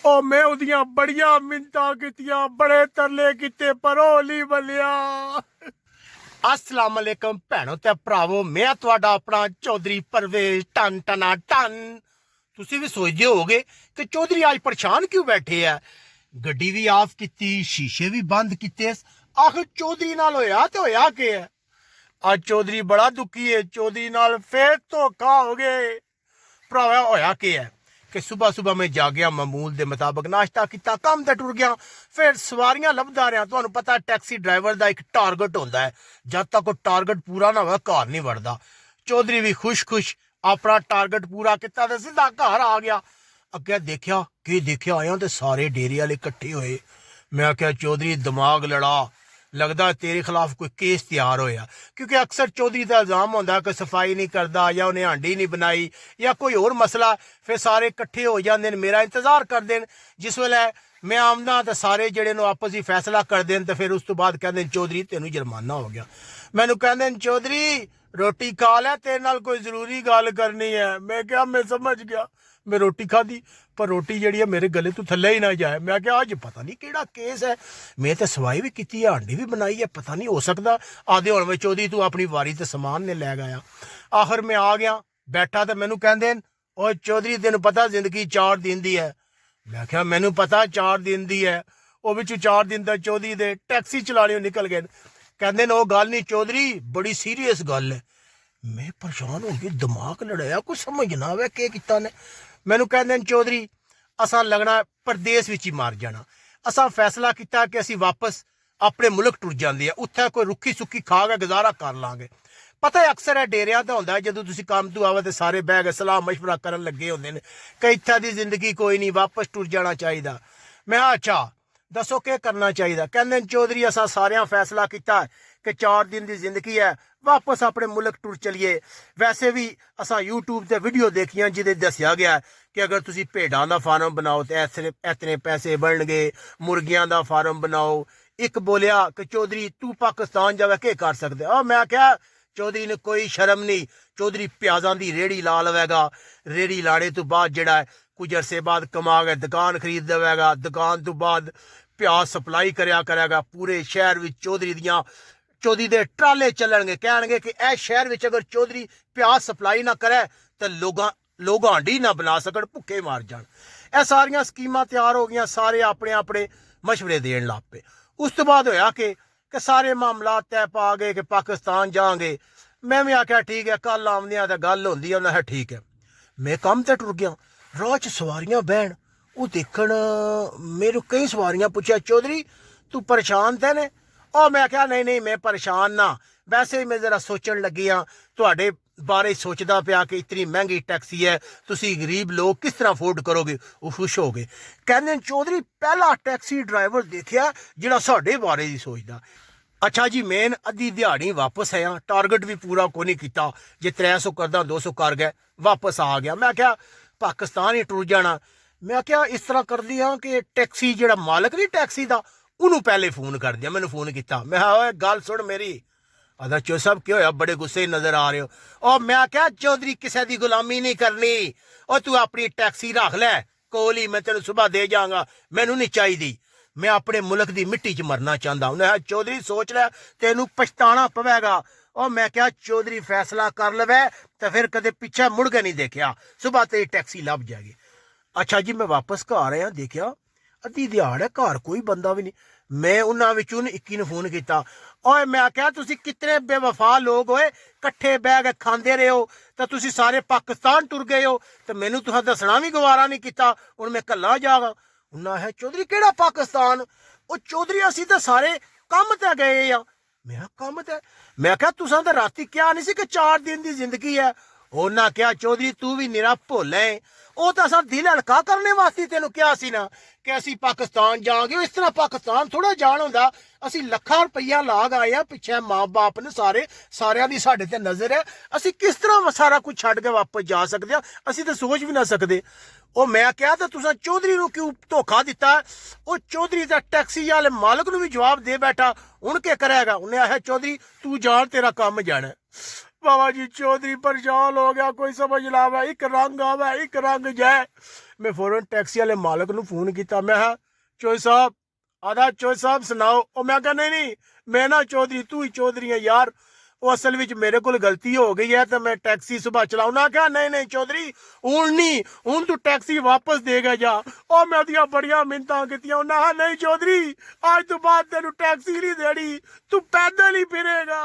ਉਹ ਮੈਂ ਉਹਦੀਆਂ ਬੜੀਆਂ ਮਿੰਨਤਾਂ ਕੀਤੀਆਂ, ਬੜੇ ਤਰਲੇ ਕੀਤੇ, ਪਰ ਉਹ ਨਹੀਂ ਬਲਿਆ। अस्सलाम वालेकुम भैनों ते भरावो, मैं तुहाडा अपना चौधरी परवेज टन टना टन। तुसी भी सोचदे होगे कि चौधरी आज परेशान क्यों बैठे है। गड्डी भी ऑफ की, शीशे भी बंद किते। आखिर चौधरी नाल होया ते होया के है। आज चौधरी बड़ा दुखी है, चौधरी नाल फिर धोखा हो गए। भरावा होया के है कि सुबह सुबह मैं जागया, मामूल के मुताबिक नाश्ता किया, काम ते टुर गया, फिर सवारियां लभदा रहा। तुहानू पता टैक्सी ड्राइवर का एक टारगेट होंदा है, जब तक वो टारगेट पूरा ना हो घर नहीं वड़दा। चौधरी भी खुश खुश अपना टारगेट पूरा किया ते सीधा घर आ गया। अगे देखा कि देखा आया तो सारे डेरे वाले इकट्ठे होए। मैं आख्या चौधरी दिमाग लड़ा, लगदा तेरे खिलाफ कोई केस तैयार होया, क्योंकि अक्सर चौधरी का इल्जाम होंदा कि सफाई नहीं करता या उन्हें हांडी नहीं बनाई या कोई होर मसला। फिर सारे इकट्ठे हो जाते हैं, मेरा इंतजार करते हैं। जिस वेले मैं आमदा तो सारे जड़े आपस ही फैसला करते हैं, तो फिर उस तो बाद कहते हैं चौधरी तेनू जुर्माना हो गया। मैनू कहते हैं चौधरी रोटी खा लै, तेरे नाल कोई जरूरी गल करनी है। मैं क्या, मैं समझ गया। मैं रोटी खाधी, पर रोटी जी है मेरे गले तो थले ही ना जाए। मैं क्या अज पता नहीं केड़ा केस है। मैं तो सवाई भी की, हांडी भी बनाई है, पता नहीं हो सकता। आधे हुण में चौधरी तू अपनी वारी तो समान ने लै गया। आखिर मैं आ गया, बैठा तो मैनू कहते ओ चौधरी तेन पता जिंदगी 4 दिन की है। मैं क्या मैनू पता 4 दिन की है। वो बिच 4 दिन तो चौधरी दे टैक्सी चलाने निकल गए। कहते ओ गल नहीं चौधरी, बड़ी सीरीयस गल है। मैं परेशान हो गई, दिमाग लड़ाया, कुछ समझ ना आवे के किता ने। मैनू कहते चौधरी असा लगना परदेस विच ही मार जाना। असा फैसला किया कि असी वापस अपने मुल्क टुर जाते हैं, उत्थे कोई रुखी सुखी खा के गुजारा कर लांगे। पता है अक्सर है डेरिया तो होंदा है, जदों तुसीं काम तो आवे तो सारे बह के सलाह मशवरा करन लगे होंदे ने कि इत्थे दी जिंदगी कोई नहीं, वापस टुर जाना चाहिए। मैं अच्छा दसो क्या करना चाहिए। कहते चौधरी असा सारियां फैसला किया कि 4 दिन की जिंदगी है, वापस अपने मुल्क टुर चलिए। वैसे भी असा यूट्यूब से वीडियो देखियां जिदे दसिया गया कि अगर तुसी भेड़ां दा फार्म बनाओ तो इतने पैसे बनणगे, मुर्गियां दा फार्म बनाओ। एक बोलिया कि चौधरी तू पाकिस्तान जावे के कर सकदे। मैं क्या चौधरी ने कोई शर्म नहीं, चौधरी प्याज़ां दी रेहड़ी ला लवेगा। रेहड़ी लाने तो बाद जिहड़ा कुछ अरसे बाद कमा के दुकान खरीद देवेगा, दुकान तो बाद प्याज सप्लाई करेगा पूरे शहर में। चौधरी दे ट्राले चलणगे, कहणगे कि इस शहर में अगर चौधरी प्याज सप्लाई ना करे तो लोग हांडी ना बना सकन, भुखे मार जान। यह सारियां स्कीमां तैयार हो गई, सारे अपने अपने मशवरे देन लग पे। उस तो बाद होया कि सारे मामला तय पा गए कि पाकिस्तान जाएंगे। मैं भी आख्या ठीक है, कल आमदियां तो गल होंदी है। उन्हें ठीक है। मैं काम ते टुर गया, राह च सवारियां बहन वो देखण मेरे कई सवारियां पूछा चौधरी तू परेशान थे ने। और मैं क्या नहीं नहीं मैं परेशान ना, वैसे ही मैं जरा सोचन लगी हाँ तुहाडे बारे सोचदा पिया कि इतनी महंगी टैक्सी है, तुसी गरीब लोग किस तरह अफोर्ड करोगे। वो खुश हो गए, कहते चौधरी पहला टैक्सी ड्राइवर देखिया जिहड़ा साडे बारे ही सोचदा। अच्छा जी, मैं अद्धी दिहाड़ी वापस आया, टारगेट भी पूरा को नहीं किया। जे 300 करदा 200 कर गए, वापस आ गया। मैं क्या पाकिस्तान ही टुर जाना। मैं क्या इस तरह कर दिया कि टैक्सी जिहड़ा मालक नहीं टैक्सी का उन्होंने पहले फोन कर दिया। मैंने फोन किया, मैं गल सुन मेरी। आदा चो साहब क्या होया, बड़े गुस्से नजर आ रहे हो। और मैं क्या चौधरी किसी की गुलामी नहीं करनी, और तू अपनी टैक्सी रख लै कोल ही, मैं तेन सुबह दे जाऊंगा, मैनू नहीं चाहिए। मैं अपने मुल्क की मिट्टी च मरना चाहता। उन्हें चौधरी सोच लै तेनू पछताना पवेगा। और मैं क्या चौधरी फैसला कर लवे तो फिर कदे पीछे मुड़ के नहीं देखा, सुबह तेरी टैक्सी लभ जाएगी। अच्छा जी, मैं वापस घर आया, देखा अद्धी दिहाड़ है, घर कोई बंदा भी नहीं। मैं उन्हां विचों इक्की ने फोन किया, और मैं क्या तुसी कितने बेवफा लोग होए, कट्ठे बह के खांदे रहे हो तो तुसी सारे पाकिस्तान टुर गए हो, तो मैनू तुहां दसना भी गवारा नहीं किया। हुण मैं कल्ला जागा। उन्हें है चौधरी केड़ा पाकिस्तान। वो चौधरी असी तो सारे कम ते गए आ। मैं कम ते मैं क्या तुसां तो राती क्या नहीं सी कि 4 दिन की जिंदगी है। उन्हें क्या चौधरी तू भी निरा भोला है, वो तो असा दिल हल्का करने वास्ते तेन क्या सी ना कि असी पाकिस्तान जाएंगे। इस तरह पाकिस्तान थोड़ा जान होंदा। असी लाखां रुपया ला गए हैं, पिछे माँ बाप ने सारिया की साडे ते नजर है। असी किस तरह सारा कुछ छड्ड के वापस जा सकते हैं, असी तो सोच भी ना सकते। वो मैं क्या तो तुसा चौधरी नूं क्यों धोखा दिता। वो चौधरी का टैक्सी वाले मालक नूं भी जवाब दे बैठा, हुण क्या करेगा। उन्हें आखिया चौधरी तू जान, तेरा काम जाना। बाबा जी चौधरी परेशान हो गया, कोई समझ ना आवे, एक रंग आवे एक रंग जाए। मैं फौरन टैक्सी वाले मालक ਨੂੰ फोन किया, मैं चौधरी साहब आदा चौधरी साहब सुनाओ। ਉਹ मैं कहा नहीं नहीं मैं ना चौधरी तू ही चौधरी है यार, ਉਹ ਅਸਲ ਵਿੱਚ ਮੇਰੇ ਕੋਲ ਗਲਤੀ ਹੋ ਗਈ ਹੈ ਤੇ ਮੈਂ ਟੈਕਸੀ ਸੁਬਾ ਚਲਾਉਣਾ। ਕਿਹਾ ਨਹੀਂ ਨਹੀਂ ਚੌਧਰੀ ਹੁਣ ਨਹੀਂ, ਹੁਣ ਤੂੰ ਟੈਕਸੀ ਵਾਪਸ ਦੇ ਗਿਆ ਜਾ। ਉਹ ਮੈਂ ਉਹਦੀਆਂ ਬੜੀਆਂ ਮਿੰਨਤਾਂ ਕੀਤੀਆਂ, ਉਹਨਾਂ ਹਾਂ ਨਹੀਂ ਚੌਧਰੀ ਅੱਜ ਤੋਂ ਬਾਅਦ ਤੈਨੂੰ ਟੈਕਸੀ ਨਹੀਂ ਦੇਣੀ, ਤੂੰ ਪੈਦਲ ਹੀ ਫਿਰੇਗਾ।